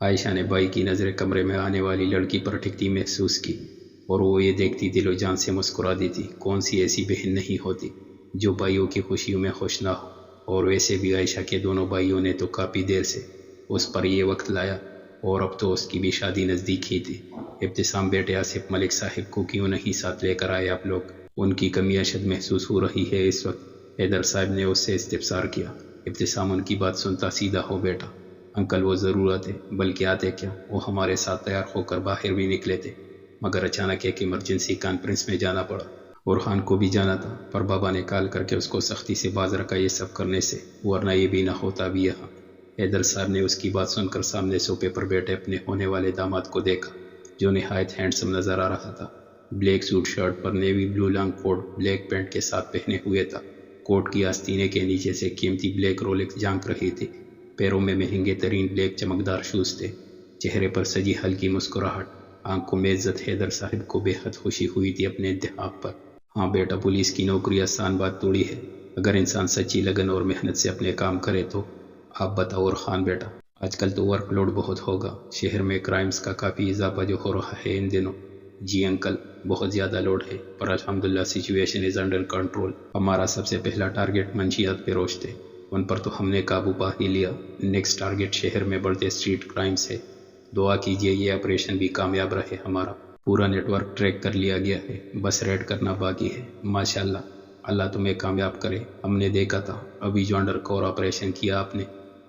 عائشہ نے بھائی کی نظریں کمرے میں آنے والی لڑکی پر ٹکتی محسوس کی اور وہ یہ دیکھتی دل و جان سے مسکرا دیتی۔ کون سی ایسی بہن نہیں ہوتی جو بھائیوں کی خوشیوں میں خوش نہ ہو، اور ویسے بھی عائشہ کے دونوں بھائیوں نے تو کافی دیر سے اس پر یہ وقت لایا، اور اب تو اس کی بھی شادی نزدیک ہی تھی۔ ابتسام بیٹے آصف ملک صاحب کو کیوں نہیں ساتھ لے کر آئے آپ لوگ؟ ان کی کمی اشد محسوس ہو رہی ہے اس وقت، حیدر صاحب نے اس سے استفسار کیا۔ ابتسام ان کی بات سنتا سیدھا ہو بیٹا، انکل وہ ضرور آتے، بلکہ آتے کیا، وہ ہمارے ساتھ تیار ہو کر باہر بھی نکلے تھے، مگر اچانک ایک ایمرجنسی کانفرنس میں جانا پڑا۔ اورحان کو بھی جانا تھا، پر بابا نے کال کر کے اس کو سختی سے باز رکھا یہ سب کرنے سے، ورنہ یہ بھی نہ ہوتا بھی یہاں۔ حیدر صاحب نے اس کی بات سن کر سامنے صوفے پر بیٹھے اپنے ہونے والے داماد کو دیکھا، جو نہایت ہینڈسم نظر آ رہا تھا۔ بلیک سوٹ شرٹ پر navy blue long coat black pant کے ساتھ پہنے ہوئے تھا۔ کوٹ کی آستینے کے نیچے سے قیمتی بلیک رولکس جھانک رہی تھی، پیروں میں مہنگے ترین بلیک چمکدار شوز تھے، چہرے پر سجی ہلکی مسکراہٹ، آنکھوں میں عزت۔ حیدر صاحب کو بے حد خوشی ہوئی تھی اپنے انتخاب پر۔ ہاں بیٹا، پولیس کی نوکری آسان بات تھوڑی ہے، اگر انسان سچی لگن اور محنت سے اپنے کام کرے تو۔ آپ بتاؤ اورحان بیٹا، آج کل تو ورک لوڈ بہت ہوگا، شہر میں کرائمز کا کافی اضافہ جو ہو رہا ہے ان دنوں۔ جی انکل، بہت زیادہ لوڈ ہے، پر الحمدللہ سچویشن از انڈر کنٹرول۔ ہمارا سب سے پہلا ٹارگٹ منشیات فروش تھے، ان پر تو ہم نے قابو پا ہی لیا۔ نیکسٹ ٹارگٹ شہر میں بڑھتے اسٹریٹ کرائمز ہے، دعا کیجئے یہ آپریشن بھی کامیاب رہے۔ ہمارا پورا نیٹ ورک ٹریک کر لیا گیا ہے، بس ریڈ کرنا باقی ہے۔ ماشاءاللہ، اللہ تمہیں کامیاب کرے۔ ہم نے دیکھا تھا ابھی جو انڈر کور آپریشن کیا آپ نے،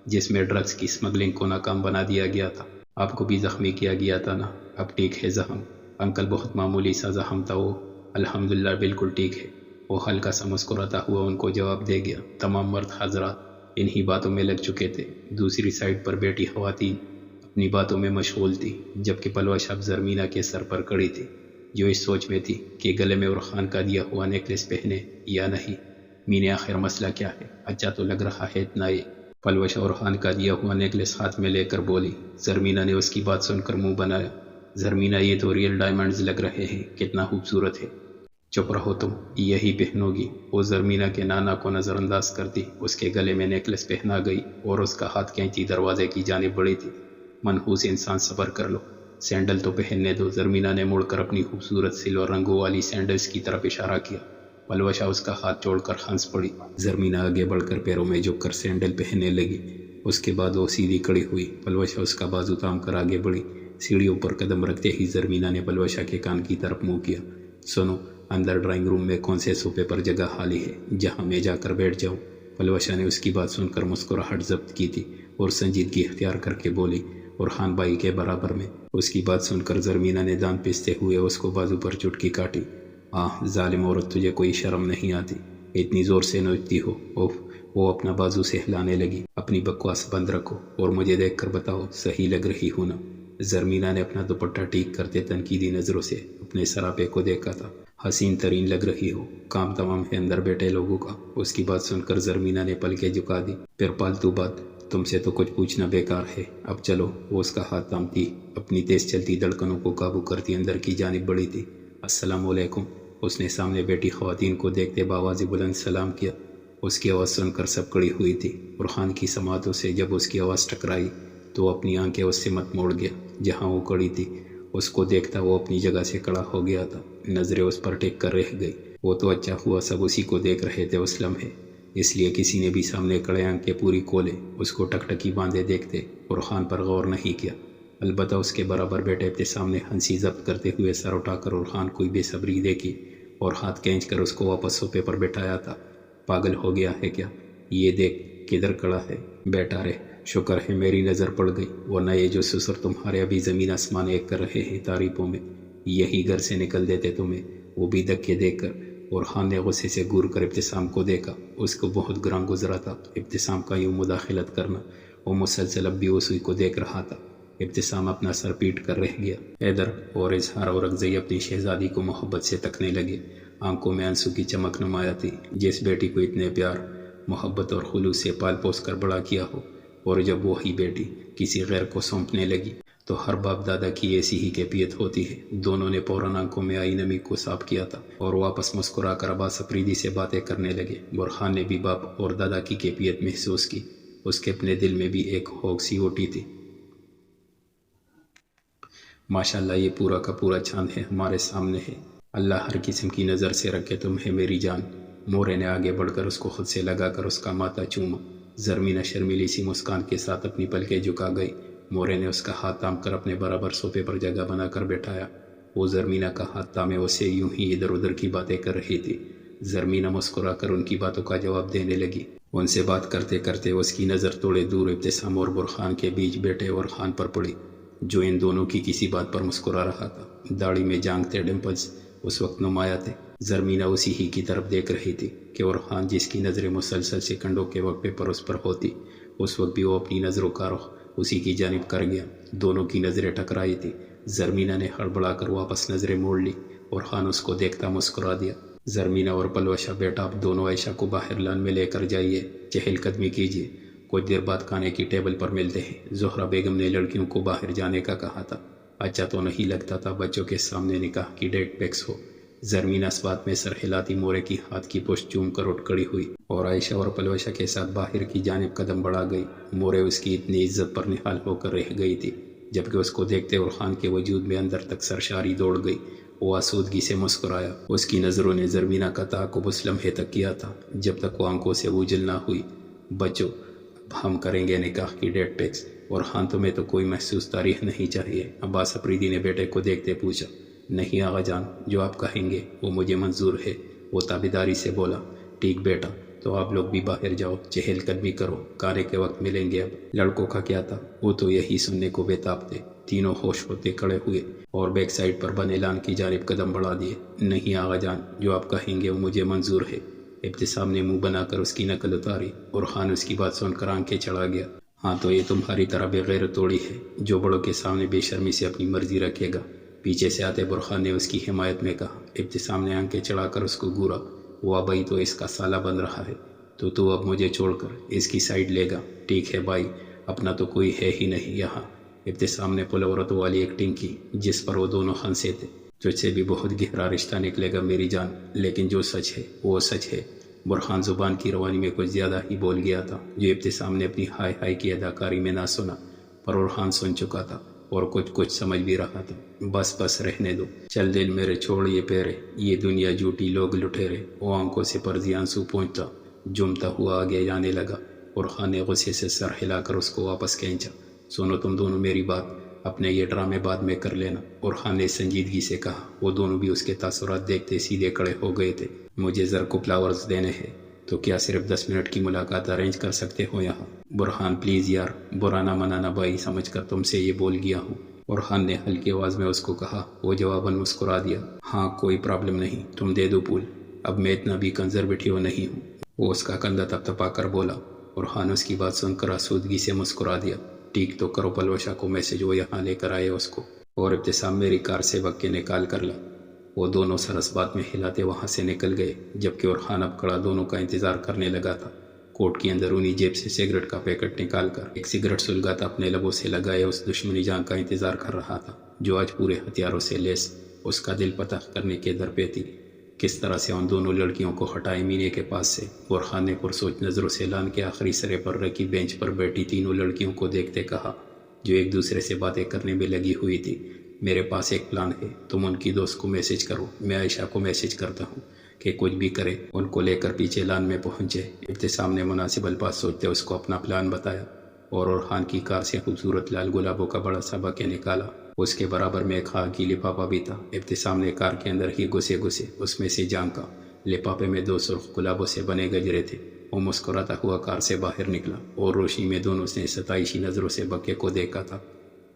جس میں ڈرگز کی اسمگلنگ کو ناکام بنا دیا گیا تھا، آپ کو بھی زخمی کیا گیا تھا نا؟ اب ٹھیک ہے زخم؟ انکل بہت معمولی سا زخم تھا وہ، الحمدللہ بالکل ٹھیک ہے۔ وہ ہلکا سا مسکراتا ہوا ان کو جواب دے گیا۔ تمام مرد حضرات انہی باتوں میں لگ چکے تھے۔ دوسری سائڈ پر بیٹھی خواتین اپنی باتوں میں مشغول تھی، جبکہ پلوش اب زرمینہ کے سر پر کڑی تھی، جو اس سوچ میں تھی کہ گلے میں اورحان کا دیا ہوا نیکلس پہنے یا نہیں۔ مینے آخر مسئلہ کیا ہے؟ اچھا تو لگ رہا ہے اتنا ہی۔ پلوش اورحان کا دیا ہوا نیکلس ہاتھ میں لے کر بولی۔ زرمینہ نے اس کی بات سن کر منہ بنایا۔ زرمینہ، یہ تو ریئل ڈائمنڈز لگ رہے ہیں، کتنا خوبصورت ہے۔ چپ رہو تم، یہی پہنو گی؟ وہ زرمینہ کے نانا کو نظر انداز کرتی اس کے گلے میں نیکلس پہنا گئی اور اس کا ہاتھ کھینچی دروازے کی جانب بڑھی تھی۔ منحوس انسان صبر کر لو، سینڈل تو پہننے دو۔ زرمینہ نے مڑ کر اپنی خوبصورت سلور رنگوں والی سینڈلز کی طرف اشارہ کیا۔ پلوشا اس کا ہاتھ چھوڑ کر ہنس پڑی۔ زرمینہ آگے بڑھ کر پیروں میں جھک کر سینڈل پہننے لگی، اس کے بعد وہ سیدھی کھڑی ہوئی۔ پلوشا اس کا بازو تھام کر آگے بڑھی۔ سیڑھیوں پر قدم رکھتے ہی زرمینہ نے پلوشا کے کان کی طرف منہ کیا۔ سنو، اندر ڈرائنگ روم میں کون سے صوفے پر جگہ خالی ہے جہاں میں جا کر بیٹھ جاؤں؟ پلوشا نے اس کی بات سن کر مسکراہٹ ضبط کی تھی اور سنجیدگی اختیار کر کے بولی، اورحان بھائی کے برابر میں۔ اس کی بات سن کر زرمینہ نے دانت پیستے ہوئے اس کو بازو پر چٹکی کاٹی۔ آہ ظالم عورت، تجھے کوئی شرم نہیں آتی؟ اتنی زور سے نوچتی ہو؟ اوف! وہ اپنا بازو سے ہلانے لگی۔ اپنی بکواس بند رکھو اور مجھے دیکھ کر بتاؤ صحیح لگ رہی ہوں نا؟ زرمینہ نے اپنا دوپٹہ ٹھیک کرتے تنقیدی نظروں سے اپنے سراپے کو دیکھا تھا۔ حسین ترین لگ رہی ہو، کام تمام ہے اندر بیٹھے لوگوں کا۔ اس کی بات سن کر زرمینہ نے پلکیں جھکا دی۔ پھر پالتو بات، تم سے تو کچھ پوچھنا بیکار ہے، اب چلو۔ وہ اس کا ہاتھ تھامتی اپنی تیز چلتی دھڑکنوں کو قابو کرتی اندر کی جانب بڑھی تھی۔ السلام علیکم، اس نے سامنے بیٹھی خواتین کو دیکھتے بآواز بلند سلام کیا۔ اس کی آواز سن کر سب کھڑی ہوئی تھی۔ اورحان کی سماعتوں سے جب اس کی آواز ٹکرائی تو وہ اپنی آنکھیں اس سے مت موڑ گیا جہاں وہ کھڑی تھی۔ اس کو دیکھتا وہ اپنی جگہ سے کھڑا ہو گیا تھا، نظریں اس پر ٹک کر رہ گئی۔ وہ تو اچھا ہوا سب اسی کو دیکھ رہے تھے اس لمحے، اس لیے کسی نے بھی سامنے کھڑے آنکھیں پوری کھولے اس کو ٹکٹکی باندھے دیکھتے اورحان پر غور نہیں کیا۔ البتہ اس کے برابر بیٹھے ابتسام نے ہنسی ضبط کرتے ہوئے سر اٹھا کر اورحان کو بے صبری دیکھی اور ہاتھ کھینچ کر اس کو واپس صوفے پر بٹھایا تھا۔ پاگل ہو گیا ہے کیا؟ یہ دیکھ کدھر کھڑا ہے، بیٹھا رہے۔ شکر ہے میری نظر پڑ گئی، ورنہ یہ جو سسر تمہارے ابھی زمین آسمان ایک کر رہے ہیں تعریفوں میں، یہی گھر سے نکل دیتے تمہیں، وہ بھی دھکے دے کر۔ اورحان نے غصے سے گور کر ابتسام کو دیکھا۔ اس کو بہت گراں گزرا تھا ابتسام کا یوں مداخلت کرنا۔ وہ مسلسل اب بھی اسی کو دیکھ رہا تھا۔ ابتسام اپنا سر پیٹ کر رہ گیا۔ حیدر اور اظہار اورکزئی اپنی شہزادی کو محبت سے تکنے لگے، آنکھوں میں آنسو کی چمک نمایاں تھی۔ جس بیٹی کو اتنے پیار، محبت اور خلوص سے پال پوس کر بڑا کیا ہو، اور جب وہی بیٹی کسی غیر کو سونپنے لگی تو ہر باپ دادا کی ایسی ہی کیفیت ہوتی ہے۔ دونوں نے فوراً آنکھوں میں آئی نمی کو صاف کیا تھا اور واپس مسکرا کر عباس افریدی سے باتیں کرنے لگے۔ اورحان نے بھی باپ اور دادا کی کیفیت محسوس کی، اس کے اپنے دل میں بھی ایک ہوک سی اٹھی تھی۔ ماشاءاللہ یہ پورا کا پورا چاند ہے ہمارے سامنے ہے، اللہ ہر قسم کی نظر سے رکھے تمہیں میری جان۔ مورے نے آگے بڑھ کر اس کو خود سے لگا کر اس کا ماتھا چوما۔ زرمینہ شرمیلی سی مسکان کے ساتھ اپنی پلکیں جھکا گئی۔ مورے نے اس کا ہاتھ تھام کر اپنے برابر صوفے پر جگہ بنا کر بیٹھایا۔ وہ زرمینہ کا ہاتھ تھامے اسے یوں ہی ادھر ادھر کی باتیں کر رہی تھی۔ زرمینہ مسکرا کر ان کی باتوں کا جواب دینے لگی۔ ان سے بات کرتے کرتے اس کی نظر تھوڑے دور ابتسام اور برہان کے بیچ بیٹھے اورخان پر پڑی، جو ان دونوں کی کسی بات پر مسکرا رہا تھا۔ داڑھی میں جانگتے ڈمپلز اس وقت نمایاں تھے۔ زرمینہ اسی ہی کی طرف دیکھ رہی تھی کہ اورخان، جس کی نظریں مسلسل سیکنڈوں کے وقفے پر اس پر ہوتی، اس وقت بھی وہ اپنی نظروں کا رخ اسی کی جانب کر گیا۔ دونوں کی نظریں ٹکرائی تھی۔ زرمینہ نے ہڑبڑا کر واپس نظریں موڑ لی۔ اورخان اس کو دیکھتا مسکرا دیا۔ زرمینہ اور پلوشہ، بیٹا آپ دونوں عائشہ کو باہر لان میں لے کر جائیے، چہل قدمی کیجیے، کچھ دیر بعد کھانے کی ٹیبل پر ملتے ہیں۔ زہرہ بیگم نے لڑکیوں کو باہر جانے کا کہا تھا، اچھا تو نہیں لگتا تھا بچوں کے سامنے نکاح کی ڈیٹ فکس ہو۔ زرمینہ اس بات میں سر ہلاتی مورے کی ہاتھ کی پشت چوم کر اٹھ کھڑی ہوئی اور عائشہ اور پلوشہ کے ساتھ باہر کی جانب قدم بڑھا گئی۔ مورے اس کی اتنی عزت پر نہال ہو کر رہ گئی تھی، جبکہ اس کو دیکھتے اورخان کے وجود میں اندر تک سرشاری دوڑ گئی۔ وہ آسودگی سے مسکرایا۔ اس کی نظروں نے زرمینہ کا تعاقب اس لمحے تک کیا تھا جب تک وہ آنکھوں سے اوجھل نہ ہوئی۔ بچوں، اب ہم کریں گے نکاح کی ڈیٹ فکس، اور ہاں تمہیں تو کوئی محسوس تاریخ نہیں چاہیے؟ عباس افریدی نے بیٹے کو دیکھتے پوچھا۔ نہیں آغا جان، جو آپ کہیں گے وہ مجھے منظور ہے، وہ تابیداری سے بولا۔ ٹھیک بیٹا، تو آپ لوگ بھی باہر جاؤ، چہل قدمی کرو، کھانے کے وقت ملیں گے۔ اب لڑکوں کا کیا تھا؟ وہ تو یہی سننے کو بےتاب تھے۔ تینوں ہوش ہوتے کھڑے ہوئے اور بیک سائڈ پر بنے لان کی جانب قدم بڑھا دیے۔ نہیں آغا جان، جو آپ کہیں گے وہ مجھے منظور ہے۔ ابتسام نے منہ بنا کر اس کی نقل اتاری اور خان اس کی بات سن کر آنکھیں چڑھا گیا۔ ہاں تو یہ تمہاری طرح بے غیرت توڑی ہے جو بڑوں کے سامنے بے شرمی سے اپنی مرضی رکھے گا، پیچھے سے آتے برخان نے اس کی حمایت میں کہا۔ ابتسام نے آنکھیں چڑھا کر اس کو گورا۔ وہ بھائی تو اس کا سالہ بن رہا ہے، تو اب مجھے چھوڑ کر اس کی سائڈ لے گا؟ ٹھیک ہے بھائی، اپنا تو کوئی ہے ہی نہیں یہاں۔ ابتسام نے پلورت والی ایکٹنگ کی جس پر وہ دونوں ہنسے تھے۔ تجھ سے بھی بہت گہرا رشتہ نکلے گا میری جان، لیکن جو سچ ہے وہ سچ ہے۔ برہان زبان کی روانی میں کچھ زیادہ ہی بول گیا تھا، جو ابتسام نے اپنی ہائے ہائے کی اداکاری میں نہ سنا، پر برہان سن چکا تھا اور کچھ سمجھ بھی رہا تھا۔ بس رہنے دو، چل دل میرے چھوڑ یہ پیرے، یہ دنیا جھوٹی لوگ لٹیرے۔ وہ آنکھوں سے پرزی آنسو پہنچتا جمتا ہوا آگے جانے لگا۔ برہان نے غصے سے سر ہلا کر اس کو واپس کھینچا۔ سنو تم دونوں میری بات، اپنے یہ ڈرامے بعد میں کر لینا۔ برہان نے سنجیدگی سے کہا۔ وہ دونوں بھی اس کے تاثرات دیکھتے سیدھے کھڑے ہو گئے تھے۔ مجھے زر کو فلاورز دینے ہیں، تو کیا صرف 10 منٹ کی ملاقات ارینج کر سکتے ہو یہاں؟ برہان پلیز یار، برا نہ منانا بھائی سمجھ کر تم سے یہ بول گیا ہوں۔ برہان نے ہلکی آواز میں اس کو کہا۔ وہ جواباً مسکرا دیا۔ ہاں کوئی پرابلم نہیں، تم دے دو پھول، اب میں اتنا بھی کنزرویٹیو نہیں ہوں۔ وہ اس کا کندھا تھپتھپا کر بولا۔ برہان اس کی بات سن کر آسودگی سے مسکرا دیا۔ ٹھیک تو کرو پلوشہ کو میسج، وہ یہاں لے کر آئے اس کو، اور ابتسام میری کار سے بک کے نکال کر لا۔ وہ دونوں سرس بات میں ہلاتے وہاں سے نکل گئے، جبکہ اورخان اب کھڑا دونوں کا انتظار کرنے لگا تھا۔ کوٹ کی اندرونی جیب سے سگریٹ کا پیکٹ نکال کر ایک سگریٹ سلگاتا اپنے لبوں سے لگائے اس دشمنی جان کا انتظار کر رہا تھا جو آج پورے ہتھیاروں سے لیس اس کا دل پتہ کرنے کے در پہ تھی۔ کس طرح سے ان دونوں لڑکیوں کو ہٹائے مینے کے پاس سے؟ اورخان نے پرسوچ نظروں سے لان کے آخری سرے پر رکھی بینچ پر بیٹھی تینوں لڑکیوں کو دیکھتے کہا، جو ایک دوسرے سے باتیں کرنے میں لگی ہوئی تھی۔ میرے پاس ایک پلان ہے، تم ان کی دوست کو میسج کرو، میں عائشہ کو میسج کرتا ہوں کہ کچھ بھی کرے ان کو لے کر پیچھے لان میں پہنچے۔ ابتسام نے مناسب الفاظ سوچتے اس کو اپنا پلان بتایا، اور اورخان کی کار سے خوبصورت لال گلابوں کا بڑا سا بکے نکالا۔ اس کے برابر میں ایک خاکی لفافہ بھی تھا۔ ابتسام نے کار کے اندر ہی گھسے اس میں سے جھانکا۔ لفافے میں 2 سرخ گلابوں سے بنے گجرے تھے۔ وہ مسکراتا ہوا کار سے باہر نکلا اور روشنی میں دونوں نے ستائشی نظروں سے بکے کو دیکھا تھا۔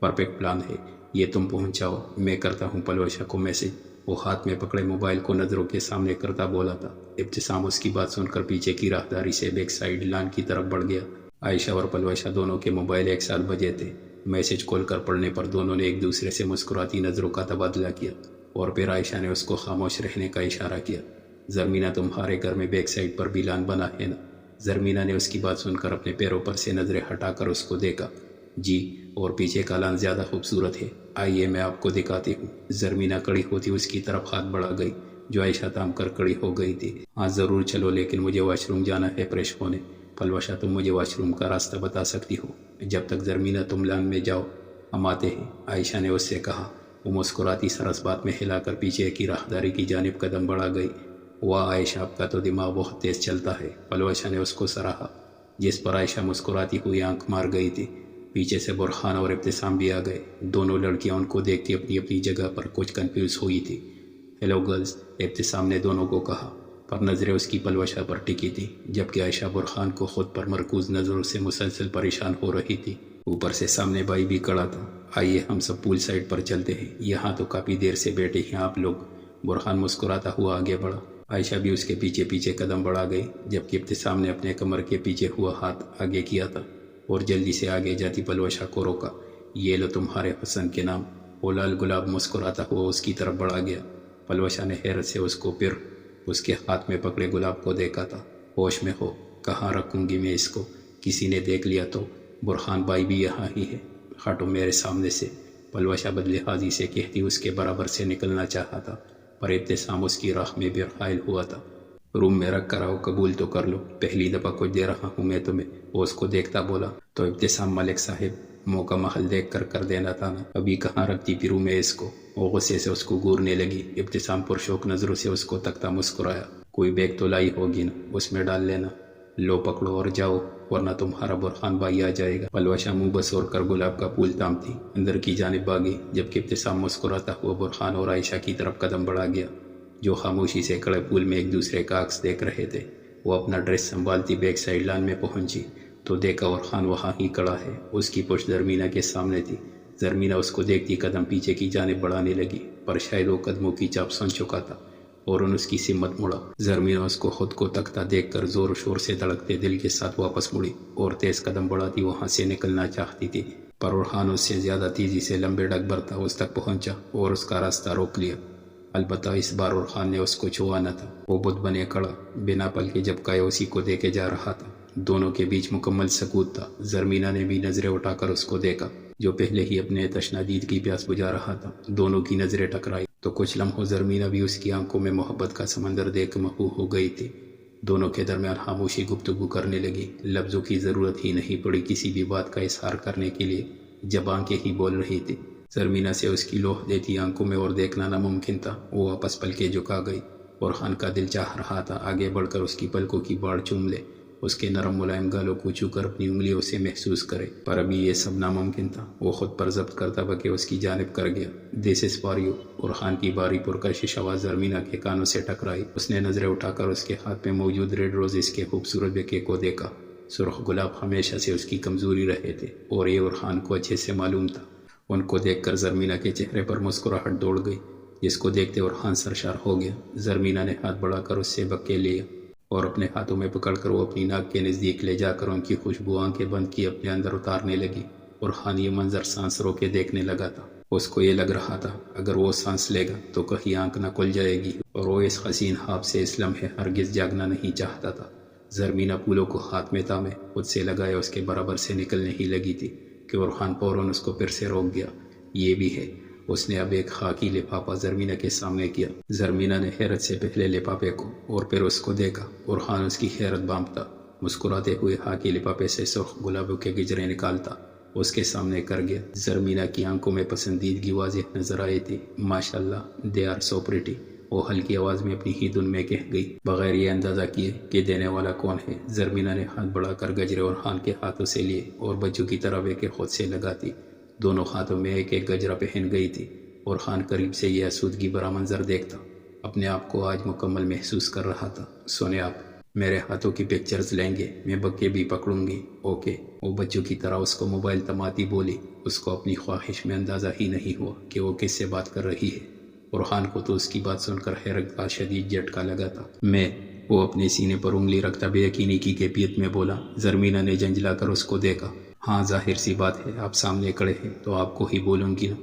پرفیکٹ پلان ہے یہ، تم پہنچاؤ، میں کرتا ہوں پلوشہ کو میسج۔ وہ ہاتھ میں پکڑے موبائل کو نظروں کے سامنے کرتا بولا تھا۔ ابتسام اس کی بات سن کر پیچھے کی راہداری سے بیک سائڈ لان کی طرف بڑھ گیا۔ عائشہ اور پلوشہ دونوں کے موبائل ایک ساتھ بجے تھے۔ میسج کھول کر پڑھنے پر دونوں نے ایک دوسرے سے مسکراتی نظروں کا تبادلہ کیا، اور پھر عائشہ نے اس کو خاموش رہنے کا اشارہ کیا۔ زرمینہ تمہارے گھر میں بیک سائڈ پر بھی لان بنا ہے نا؟ زرمینہ نے اس کی بات سن کر اپنے پیروں پر سے نظریں ہٹا کر اس کو دیکھا۔ جی، اور پیچھے کا لان زیادہ خوبصورت ہے، آئیے میں آپ کو دکھاتی ہوں۔ زرمینہ کڑی ہوتی اس کی طرف ہاتھ بڑھا گئی جو عائشہ تھام کر کڑی ہو گئی تھی۔ ہاں ضرور چلو، لیکن مجھے واش روم جانا ہے فریش ہونے۔ پلوشہ تم مجھے واش روم کا راستہ بتا سکتی ہو جب تک زرمینہ تم لان میں جاؤ؟ ہم آتے ہیں، عائشہ نے اس سے کہا۔ وہ مسکراتی سرس بات میں ہلا کر پیچھے کی راہداری کی جانب قدم بڑھا گئی۔ واہ عائشہ، آپ کا تو دماغ بہت تیز چلتا ہے، پلوشہ نے اس کو سراہا، جس پر عائشہ مسکراتی ہوئی آنکھ مار گئی تھی۔ پیچھے سے برہان اور ابتسام بھی آ گئے۔ دونوں لڑکیاں ان کو دیکھتی اپنی اپنی جگہ پر کچھ کنفیوز ہوئی تھی۔ ہیلو گرلز، ابتسام نے دونوں کو کہا، پر نظریں اس کی پلوشہ پر ٹکی تھی، جبکہ عائشہ برہان کو خود پر مرکوز نظروں سے مسلسل پریشان ہو رہی تھی۔ اوپر سے سامنے بھائی بھی کھڑا تھا۔ آئیے ہم سب پول سائڈ پر چلتے ہیں، یہاں تو کافی دیر سے بیٹھے ہیں آپ لوگ۔ برہان مسکراتا ہوا آگے بڑھا۔ عائشہ بھی اس کے پیچھے پیچھے قدم بڑھا گئی، جبکہ ابتسام نے اپنے کمر کے پیچھے ہوا ہاتھ آگے کیا تھا اور جلدی سے آگے جاتی پلوشہ کو روکا۔ یہ لو تمہارے حسن کے نام۔ وہ لال گلاب مسکراتا ہوا اس کی طرف بڑھا گیا۔ پلوشہ نے حیرت سے اس کو پھر اس کے ہاتھ میں پکڑے گلاب کو دیکھا تھا۔ ہوش میں ہو، کہاں رکھوں گی میں اس کو؟ کسی نے دیکھ لیا تو؟ برہان بھائی بھی یہاں ہی ہے، ہٹو میرے سامنے سے، پلوشہ بدلے حاضی سے کہتی اس کے برابر سے نکلنا چاہا تھا، پر ابتسام اس کی راہ میں بھی حائل ہوا تھا۔ روم میں رکھ کر آؤ، قبول تو کر لو، پہلی دفعہ کچھ دے رہا ہوں میں تمہیں، وہ اس کو دیکھتا بولا۔ تو ابتسام ملک صاحب، موقع محل دیکھ کر دینا تھا نا، ابھی کہاں رکھتی پھروں میں اس کو؟ وہ غصے سے اس کو گورنے لگی۔ ابتسام پرشوق نظروں سے اس کو تکتا مسکرایا۔ کوئی بیگ تو لائی ہوگی نا، اس میں ڈال لینا، لو پکڑو اور جاؤ، ورنہ تمہارا برہان بھائی آ جائے گا۔ پلوشہ منہ بسور کر گلاب کا پھول تامتی اندر کی جانب بھاگی، جبکہ ابتسام مسکراتا ہوا برہان اور عائشہ کی طرف قدم بڑھا گیا، جو خاموشی سے کڑے پھول میں ایک دوسرے کا عکس دیکھ رہے تھے۔ وہ اپنا ڈریس سنبھالتی بیک سائڈ لان میں پہنچی تو دیکھا برہان وہاں ہی کڑا ہے، اس کی پشت زرمینہ کے سامنے تھی۔ زرمینہ اس کو دیکھتی قدم پیچھے کی جانب بڑھانے لگی، پر شاید وہ قدموں کی چاپ سن چکا تھا اور اس کی سمت مڑا۔ زرمینہ اس کو خود کو تکتا دیکھ کر زور و شور سے دھڑکتے دل کے ساتھ واپس مڑی اور تیز قدم بڑھاتی وہاں سے نکلنا چاہتی تھی، پر برہان اس سے زیادہ تیزی سے لمبے ڈگ بھرتا اس تک پہنچا اور اس کا راستہ روک لیا۔ البتہ اس بار برہان نے اس کو چھوا نہ تھا۔ وہ بت بنے کھڑا، بنا پل کے جھپکائے اسی کو دیکھے جا رہا تھا۔ دونوں کے بیچ مکمل سکوت تھا۔ زرمینہ نے بھی نظریں اٹھا کر اس کو دیکھا، جو پہلے ہی اپنے تشنہ-دید کی پیاس بجھا رہا تھا۔ دونوں کی نظریں ٹکرائی تو کچھ لمحوں زرمینہ بھی اس کی آنکھوں میں محبت کا سمندر دیکھ محو ہو گئی تھی۔ دونوں کے درمیان خاموشی گفتگو کرنے لگی۔ لفظوں کی ضرورت ہی نہیں پڑی کسی بھی بات کا اظہار کرنے کے لیے، جب آنکھیں ہی بول رہی تھی۔ زرمینہ سے اس کی لوح دیتی آنکھوں میں اور دیکھنا ناممکن تھا۔ وہ واپس پلکیں جھکا گئی۔ برہان کا دل چاہ رہا تھا آگے بڑھ کر اس کی پلکوں کی باڑ چوم لے، اس کے نرم ملائم گالوں کو چھو کر اپنی انگلیوں سے محسوس کرے، پر ابھی یہ سب ناممکن تھا۔ وہ خود پر ضبط کرتا بکے اس کی جانب کر گیا۔ دس از فار یو۔ برہان کی باری پرکشش آواز زرمینہ کے کانوں سے ٹکرائی۔ اس نے نظریں اٹھا کر اس کے ہاتھ میں موجود ریڈ روزز کے خوبصورت بکے کو دیکھا۔ سرخ گلاب ہمیشہ سے اس کی کمزوری رہے تھے اور یہ برہان کو اچھے سے معلوم تھا۔ ان کو دیکھ کر زرمینہ کے چہرے پر مسکراہٹ دوڑ گئی، جس کو دیکھتے برہان سرشار ہو گیا۔ زرمینہ نے ہاتھ بڑھا کر اس سے بکے لیا اور اپنے ہاتھوں میں پکڑ کر وہ اپنی ناک کے نزدیک لے جا کر ان کی خوشبو آنکھیں بند کی اپنے اندر اتارنے لگی۔ برہان یہ منظر سانس رو کے دیکھنے لگا تھا۔ اس کو یہ لگ رہا تھا اگر وہ سانس لے گا تو کہیں آنکھ نہ کھل جائے گی، اور وہ اس حسین خواب سے اس لمحے ہرگز جاگنا نہیں چاہتا تھا۔ زرمینہ پھولوں کو ہاتھ میں تھامے خود سے لگائے اس کے برابر سے نکلنے ہی لگی تھی کہ برہان فوراً اس کو پھر سے روک گیا۔ یہ بھی ہے۔ اس نے اب ایک خاکی لفافہ زرمینہ کے سامنے کیا۔ زرمینہ نے حیرت سے پہلے لفافے کو اور پھر اس کو دیکھا۔ برہان اس کی حیرت بانپتا مسکراتے ہوئے خاکی لفافے سے سرخ گلابوں کے گجرے نکالتا اس کے سامنے کر گیا۔ زرمینہ کی آنکھوں میں پسندیدگی واضح نظر آئی تھی۔ ماشاءاللہ، دے آر سو پریٹی، وہ ہلکی آواز میں اپنی ہی دھن میں کہہ گئی، بغیر یہ اندازہ کیے کہ دینے والا کون ہے۔ زرمینہ نے ہاتھ بڑھا کر گجرے برہان کے ہاتھوں سے لیے اور بچوں کی طرح کے خود سے لگاتی دونوں ہاتھوں میں ایک ایک گجرہ پہن گئی تھی۔ برہان قریب سے یہ آسودگی بھرا منظر دیکھتا اپنے آپ کو آج مکمل محسوس کر رہا تھا۔ سونے آپ میرے ہاتھوں کی پکچرز لیں گے، میں بکے بھی پکڑوں گی، اوکے؟ وہ بچوں کی طرح اس کو موبائل تماتی بولی۔ اس کو اپنی خواہش میں اندازہ ہی نہیں ہوا کہ وہ کس سے بات کر رہی ہے۔ برہان کو تو اس کی بات سن کر حیرت کا شدید جھٹکا لگا تھا۔ وہ اپنے سینے پر انگلی رکھتا بے یقینی کی کیفیت میں بولا۔ زرمینہ نے جھنجھلا کر اس کو دیکھا۔ ہاں ظاہر سی بات ہے، آپ سامنے کھڑے ہیں تو آپ کو ہی بولوں گی نا،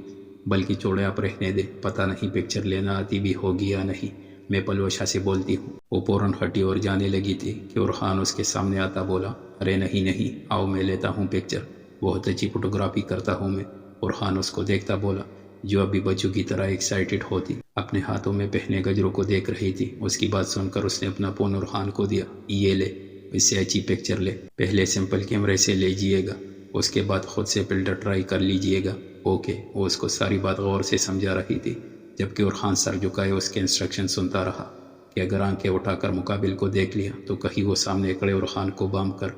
بلکہ چھوڑے آپ رہنے دے، پتہ نہیں پکچر لینا آتی بھی ہوگی یا نہیں، میں پلوشہ سے بولتی ہوں۔ وہ فوراً ہٹی اور جانے لگی تھی کہ برہان اس کے سامنے آتا بولا، ارے نہیں، آؤ میں لیتا ہوں پکچر، بہت اچھی فوٹوگرافی کرتا ہوں میں۔ برہان اس کو دیکھتا بولا، جو ابھی بچوں کی طرح ایکسائٹڈ ہوتی اپنے ہاتھوں میں پہنے گجروں کو دیکھ رہی تھی۔ اس کی بات سن کر اس نے اپنا فون برہان کو دیا، یہ لے، اس سے اچھی پکچر لے، پہلے سمپل کیمرے سے لیجئے گا، اس کے بعد خود سے فلٹر ٹرائی کر لیجئے گا، اوکے، وہ اس کو ساری بات غور سے سمجھا رہی تھی، جبکہ عرفان سر جھکائے اس کے انسٹرکشن سنتا رہا کہ اگر آنکھیں اٹھا کر مقابل کو دیکھ لیا تو کہیں وہ سامنے کھڑے عرفان کو بام کر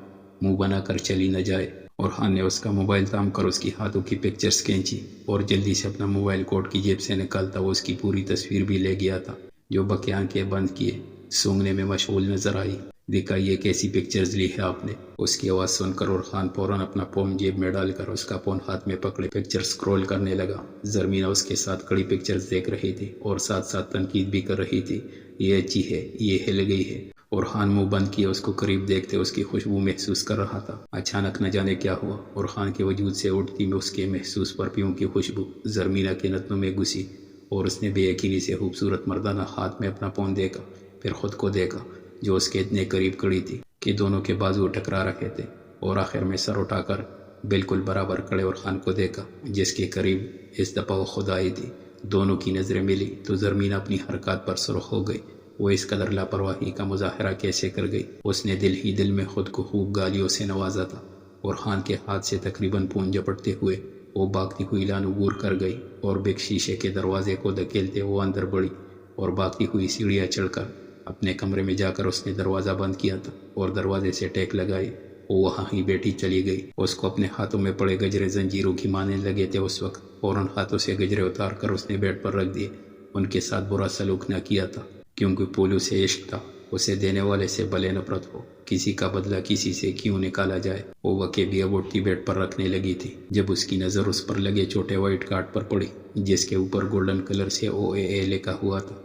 منہ بنا کر چلی نہ جائے۔ عرفان نے اس کا موبائل تھام کر اس کی ہاتھوں کی پکچرز کھینچی اور جلدی سے اپنا موبائل کوٹ کی جیب سے نکالتا وہ اس کی پوری تصویر بھی لے گیا تھا، جو بکے آنکھیں بند کیے سونگنے میں مشغول نظر آئی۔ دکھائیے کیسی پکچرز لی ہے آپ نے؟ اس کی آواز سن کر عرفان فوراً اپنا فون جیب میں ڈال کر اس کا فون ہاتھ میں پکڑے پکچر سکرول کرنے لگا۔ زرمینہ اس کے ساتھ کڑی پکچرز دیکھ رہی تھی اور ساتھ ساتھ تنقید بھی کر رہی تھی، یہ اچھی ہے، یہ ہل گئی ہے۔ عرفان منہ بند کیے اس کو قریب دیکھتے اس کی خوشبو محسوس کر رہا تھا۔ اچانک نہ جانے کیا ہوا، عرفان کے وجود سے اٹھتی میں اس کے محسوس پرفیوم کی خوشبو زرمینہ کے نتنوں میں گھسی اور اس نے بے یقینی سے خوبصورت مردانہ ہاتھ میں اپنا فون دیکھا، پھر خود کو دیکھا جو اس کے اتنے قریب کھڑی تھی کہ دونوں کے بازو ٹکرا رکھے تھے، اور آخر میں سر اٹھا کر بالکل برابر کھڑے عرفان کو دیکھا جس کے قریب اس دفعہ وہ خود آئی تھی۔ دونوں کی نظریں ملی تو زرمینہ اپنی حرکات پر سرخ ہو گئی۔ وہ اس قدر لاپرواہی کا مظاہرہ کیسے کر گئی؟ اس نے دل ہی دل میں خود کو خوب گالیوں سے نوازا تھا۔ عرفان کے ہاتھ سے تقریباً فون جپٹتے ہوئے وہ بھاگتی ہوئی لان عبور کر گئی اور بگ شیشے کے دروازے کو دھکیلتے وہ اندر بڑھی اور بھاگتی ہوئی سیڑھیاں چڑھ کر اپنے کمرے میں جا کر اس نے دروازہ بند کیا تھا اور دروازے سے ٹیک لگائی۔ وہ وہاں ہی بیٹھی چلی گئی۔ اس کو اپنے ہاتھوں میں پڑے گجرے زنجیروں کی ماننے لگے تھے۔ اس وقت فوراً ہاتھوں سے گجرے اتار کر اس نے بیڈ پر رکھ دیے۔ ان کے ساتھ برا سلوک نہ کیا تھا کیونکہ پولو سے عشق تھا، اسے دینے والے سے بھلے نفرت ہو، کسی کا بدلہ کسی سے کیوں نکالا جائے۔ وہ وکے بھی اب اٹھتی بیڈ پر رکھنے لگی تھی جب اس کی نظر اس پر لگے چھوٹے وائٹ کارڈ پر پڑی جس کے اوپر گولڈن کلر سے OAA لکھا ہوا تھا۔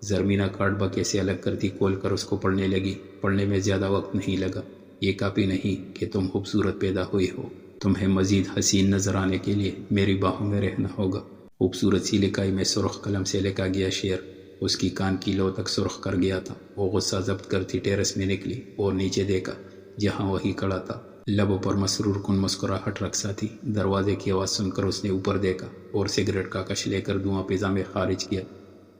زرمینہ کارڈ بکے سے الگ کرتی کھول کر اس کو پڑھنے لگی۔ پڑھنے میں زیادہ وقت نہیں لگا۔ یہ کافی نہیں کہ تم خوبصورت پیدا ہوئی ہو، تمہیں مزید حسین نظر آنے کے لیے میری باہوں میں رہنا ہوگا۔ خوبصورت سی لکھائی میں سرخ قلم سے لکھا گیا شعر اس کی کان کی لو تک سرخ کر گیا تھا۔ وہ غصہ ضبط کرتی ٹیرس میں نکلی اور نیچے دیکھا جہاں وہی کھڑا تھا، لبوں پر مسرور کن مسکراہٹ رقصا تھی۔ دروازے کی آواز سن کر اس نے اوپر دیکھا اور سگریٹ کا کش لے کر دھواں فضا میں خارج کیا۔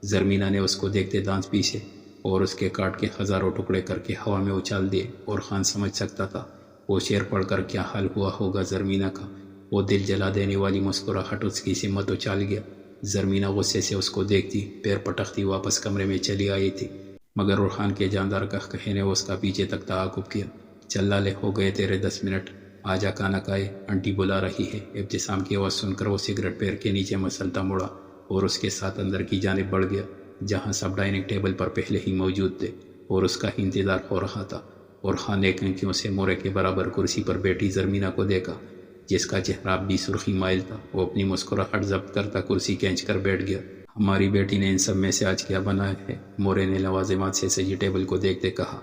زرمینہ نے اس کو دیکھتے دانت پیسے اور اس کے کاٹ کے ہزاروں ٹکڑے کر کے ہوا میں اچھال دیے۔ اور خان سمجھ سکتا تھا وہ شعر پڑھ کر کیا حال ہوا ہوگا زرمینہ کا۔ وہ دل جلا دینے والی مسکراہٹ اس کی سمت اچھال گیا۔ زرمینہ غصے سے اس کو دیکھتی پیر پٹکتی واپس کمرے میں چلی آئی تھی، مگر عرفان کے جاندار قہقہے نے اس کا پیچھے تک تعاقب کیا۔ چل لالے، ہو گئے تیرے 10 منٹ، آجا کھانا کھائے، انٹی بلا رہی ہے۔ ابتسام کی آواز سن کر وہ سگریٹ پیر کے نیچے مسلتا مڑا اور اس کے ساتھ اندر کی جانب بڑھ گیا جہاں سب ڈائننگ ٹیبل پر پہلے ہی موجود تھے اور اس کا انتظار ہو رہا تھا۔ عرفان نے کنکیوں سے مورے کے برابر کرسی پر بیٹھی زرمینہ کو دیکھا جس کا چہرہ بھی سرخی مائل تھا۔ وہ اپنی مسکراہٹ ضبط کرتا کرسی کھینچ کر بیٹھ گیا۔ ہماری بیٹی نے ان سب میں سے آج کیا بنایا ہے؟ مورے نے لوازمات سے سجی ٹیبل کو دیکھتے کہا۔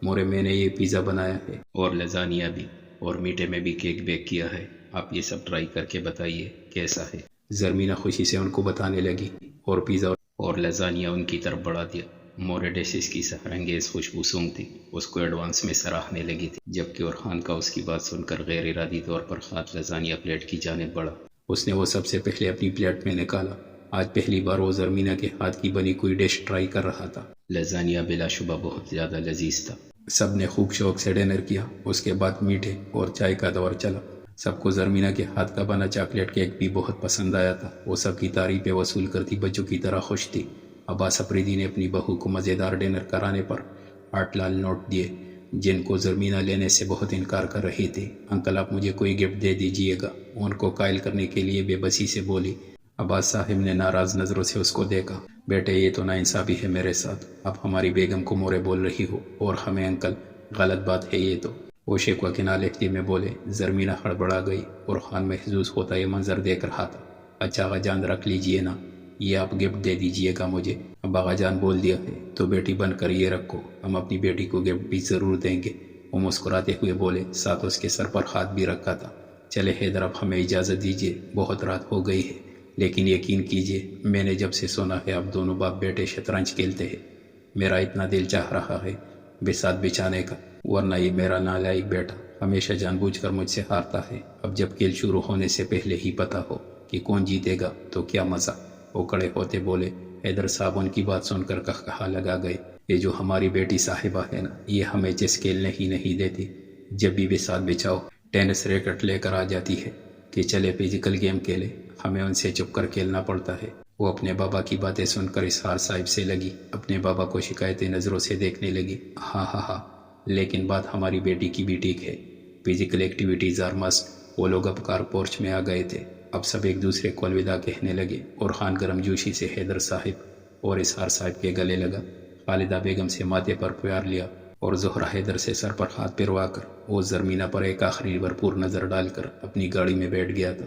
مورے، میں نے یہ پیزا بنایا ہے اور لزانیہ بھی، اور میٹھے میں بھی کیک بیک کیا ہے، آپ یہ سب ٹرائی کر کے بتائیے کیسا ہے۔ زرمینہ خوشی سے ان کو بتانے لگی اور پیزا اور لزانیہ ان کی طرف بڑھا دیا۔ مورے ڈیشز کی سحر انگیز خوشبو سونگتی اس کو ایڈوانس میں سراہنے لگی تھی، جبکہ عرفان کا اس کی بات سن کر غیر ارادی طور پر ہاتھ لزانیہ پلیٹ کی جانب بڑھا۔ اس نے وہ سب سے پہلے اپنی پلیٹ میں نکالا۔ آج پہلی بار وہ زرمینہ کے ہاتھ کی بنی کوئی ڈش ٹرائی کر رہا تھا۔ لزانیہ بلا شبہ بہت زیادہ لذیذ تھا۔ سب نے خوب شوق سے ڈنر کیا۔ اس کے بعد میٹھے اور چائے کا دور چلا۔ سب کو زرمینہ کے ہاتھ کا بنا چاکلیٹ کیک بھی بہت پسند آیا تھا۔ وہ سب کی تعریفیں وصول کرتی بچوں کی طرح خوش تھی۔ عباس افریدی نے اپنی بہو کو مزیدار ڈنر کرانے پر 8 لال نوٹ دیے جن کو زرمینہ لینے سے بہت انکار کر رہی تھی۔ انکل، آپ مجھے کوئی گفٹ دے دیجئے گا، ان کو قائل کرنے کے لیے بے بسی سے بولی۔ عباس صاحب نے ناراض نظروں سے اس کو دیکھا۔ بیٹے، یہ تو ناانصافی ہے میرے ساتھ، آپ ہماری بیگم کو مورے بول رہی ہو اور ہمیں انکل، غلط بات ہے یہ تو۔ وہ شکوہ کے نالہجے میں بولے۔ زرمینہ ہڑبڑا گئی اور خان محظوظ ہوتا یہ منظر دیکھ رہا تھا۔ اچھا آغا جان، رکھ لیجئے نا، یہ آپ گفٹ دے دیجئے گا مجھے۔ اب آغا جان بول دیا ہے تو بیٹی بن کر یہ رکھو، ہم اپنی بیٹی کو گفٹ بھی ضرور دیں گے۔ وہ مسکراتے ہوئے بولے، ساتھ اس کے سر پر ہاتھ بھی رکھا تھا۔ چلے حیدر، اب ہمیں اجازت دیجئے، بہت رات ہو گئی ہے، لیکن یقین کیجئے میں نے جب سے سنا ہے آپ دونوں باپ بیٹے شطرنج کھیلتے ہیں، میرا اتنا دل چاہ رہا ہے بساط بچھانے کا، ورنہ یہ میرا نالائق بیٹا ہمیشہ جان بوجھ کر مجھ سے ہارتا ہے۔ اب جب کھیل شروع ہونے سے پہلے ہی پتا ہو کہ کون جیتے گا تو کیا مزہ۔ وہ کھڑے ہوتے بولے۔ حیدر صاحب ان کی بات سن کر کہا لگا گئے، یہ جو ہماری بیٹی صاحبہ ہے نا، یہ ہمیں چیس کھیلنے ہی نہیں دیتی۔ جب بھی بساط بچھاؤ ٹینس ریکٹ لے کر آ جاتی ہے کہ چلے فزیکل گیم کھیلے۔ ہمیں ان سے چھپ کر کھیلنا پڑتا ہے۔ وہ اپنے بابا کی باتیں سن کر اسحار صاحب سے لگی، اپنے بابا کو شکایتی نظروں سے دیکھنے لگی۔ ہاں ہاں ہاں، لیکن بات ہماری بیٹی کی بھی ٹھیک ہے، فزیکل ایکٹیویٹیز آر مسٹ۔ وہ لوگ اب کار پورچ میں آ گئے تھے، اب سب ایک دوسرے کو الوداع کہنے لگے اور خان گرم جوشی سے حیدر صاحب اور اسحار صاحب کے گلے لگا، خالدہ بیگم سے ماتھے پر پیار لیا اور زہرہ حیدر سے سر پر ہاتھ پھروا کر وہ زرمینہ پر ایک آخری بھرپور نظر ڈال کر اپنی گاڑی میں بیٹھ گیا تھا۔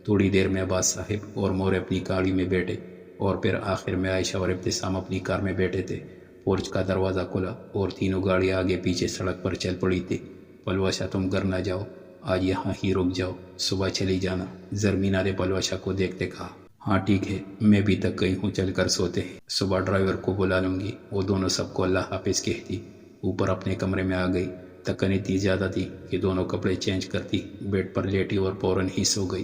تھوڑی دیر میں عباس صاحب اور مور اپنی گاڑی میں بیٹھے اور پھر آخر میں عائشہ اور ابتسام اپنی کار میں بیٹھے تھے۔ پورچ کا دروازہ کھلا اور تینوں گاڑیاں آگے پیچھے سڑک پر چل پڑی تھی۔ پلوشہ تم گھر نہ جاؤ، آج یہاں ہی رک جاؤ، صبح چلی جانا، زرمینہ نے پلوشہ کو دیکھتے کہا۔ ہاں ٹھیک ہے، میں بھی تک گئی ہوں، چل کر سوتے ہیں، صبح ڈرائیور کو بلا لوں گی۔ وہ دونوں سب کو اللہ حافظ کہتی اوپر اپنے کمرے میں آ گئی۔ تکن اتنی زیادہ تھی کہ دونوں کپڑے چینج کرتی بیڈ پر لیٹی اور فوراً ہی سو گئی۔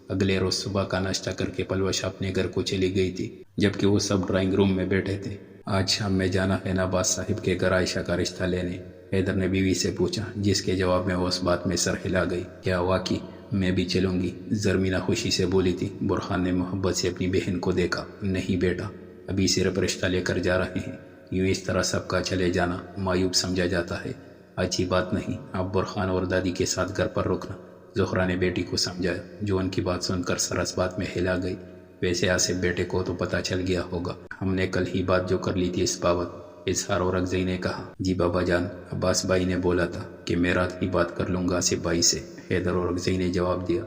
اگلے روز صبح کا ناشتہ کر کے پلوشہ اپنے گھر کو چلی گئی تھی، جبکہ وہ سب ڈرائنگ روم میں بیٹھے تھے۔ آج شام میں جانا ہے نا عباس صاحب کے گھر عائشہ کا رشتہ لینے؟ حیدر نے بیوی سے پوچھا، جس کے جواب میں وہ اس بات میں سر ہلا گئی۔ کیا واقعی؟ میں بھی چلوں گی، زرمینہ خوشی سے بولی تھی۔ برہان نے محبت سے اپنی بہن کو دیکھا۔ نہیں بیٹا، ابھی صرف رشتہ لے کر جا رہے ہیں، یوں اس طرح سب کا چلے جانا معیوب سمجھا جاتا ہے، اچھی بات نہیں۔ اب برہان اور دادی کے ساتھ گھر پر رکنا، زہرہ نے بیٹی کو سمجھایا، جو ان کی بات سن کر سرس بات میں ہلا گئی۔ ویسے آصف بیٹے کو تو پتہ چل گیا ہوگا، ہم نے کل ہی بات جو کر لی تھی اس بابت، اسحار اور اکزئی نے کہا۔ جی بابا جان، عباس بھائی نے بولا تھا کہ میں رات ہی بات کر لوں گا آصف بھائی سے، حیدر اور اکزئی نے جواب دیا۔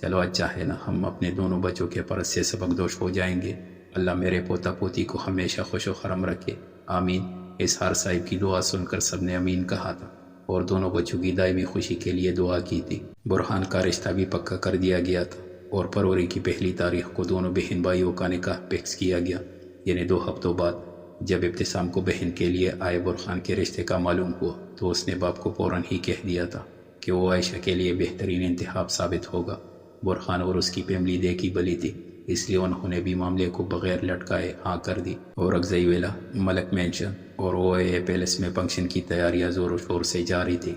چلو اچھا ہے نا، ہم اپنے دونوں بچوں کے فرض سے سبق دوش ہو جائیں گے۔ اللہ میرے پوتا پوتی کو ہمیشہ خوش و خرم رکھے، آمین۔ اسحار صاحب کی دعا سن کر سب نے امین کہا تھا اور دونوں بچوں کی دائمی خوشی کے لیے دعا کی تھی۔ برہان کا رشتہ بھی پکا کر دیا گیا تھا اور فروری کی پہلی تاریخ کو دونوں بہن بھائیوں کا نکاح فکس کیا گیا، یعنی 2 ہفتوں بعد۔ جب ابتسام کو بہن کے لیے آئے برہان کے رشتے کا معلوم ہوا تو اس نے باپ کو فوراً ہی کہہ دیا تھا کہ وہ عائشہ کے لیے بہترین انتخاب ثابت ہوگا۔ برہان اور اس کی فیملی دیکھی بلی تھی، اس لیے انہوں نے بھی معاملے کو بغیر لٹکائے ہاں کر دی، اور اکزئی ویلا، ملک مینشن اور OAA پیلس میں فنکشن کی تیاریاں زور و شور سے جاری تھی۔